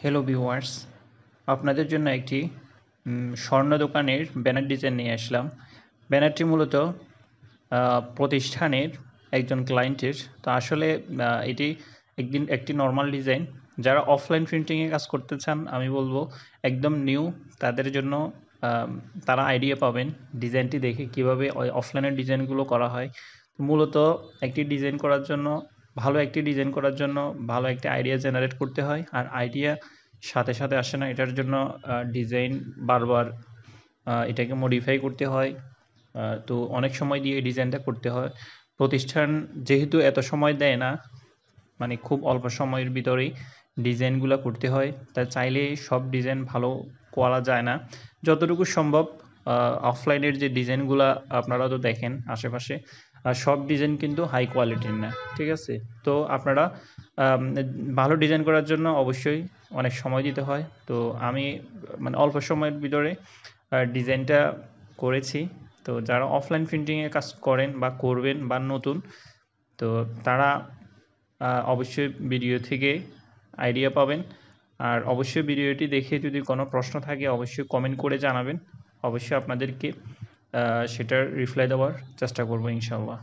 Hello viewers, আপনাদের জন্য একটি স্বর্ণ দোকানের ব্যানার ডিজাইন নিয়ে আসলাম। ব্যানারটি মূলত প্রতিষ্ঠানের একজন ক্লায়েন্টের। তো আসলে এটি একটি নরমাল ডিজাইন। যারা অফলাইন প্রিন্টিংয়ে কাজ করতে চান, আমি বলবো একদম নিউ তাদের জন্য তারা আইডিয়া পাবেন ডিজাইনটি দেখে কীভাবে অফলাইনের ডিজাইনগুলো করা হয়। মূলত একটি ডিজাইন করার জন্য ভালো একটি আইডিয়া জেনারেট করতে হয়, আর আইডিয়া সাথে সাথে আসে না। এটার জন্য ডিজাইন বারবার এটাকে মডিফাই করতে হয়। তো অনেক সময় দিয়ে এই ডিজাইনটা করতে হয়। প্রতিষ্ঠান যেহেতু এত সময় দেয় না, মানে খুব অল্প সময়ের ভিতরেই ডিজাইনগুলো করতে হয়, তাই চাইলে সব ডিজাইন ভালো করা যায় না। যতটুকু সম্ভব অফলাইনের যে ডিজাইনগুলো আপনারা তো দেখেন আশেপাশে, সব ডিজাইন কিন্তু হাই কোয়ালিটির না, ঠিক আছে? তো আপনারা ভালো ডিজাইন করার জন্য অবশ্যই অনেক সময় দিতে হয়। তো আমি মানে অল্প সময়ের ভিতরে ডিজাইনটা করেছি। তো যারা অফলাইন প্রিন্টিংয়ে কাজ করেন বা করবেন বা নতুন, তো তারা অবশ্যই ভিডিও থেকে আইডিয়া পাবেন। আর অবশ্যই ভিডিওটি দেখে যদি কোনো প্রশ্ন থাকে অবশ্যই কমেন্ট করে জানাবেন। অবশ্যই আপনাদেরকে সেটার রিপ্লাই দেওয়ার চেষ্টা করব ইনশাআল্লাহ।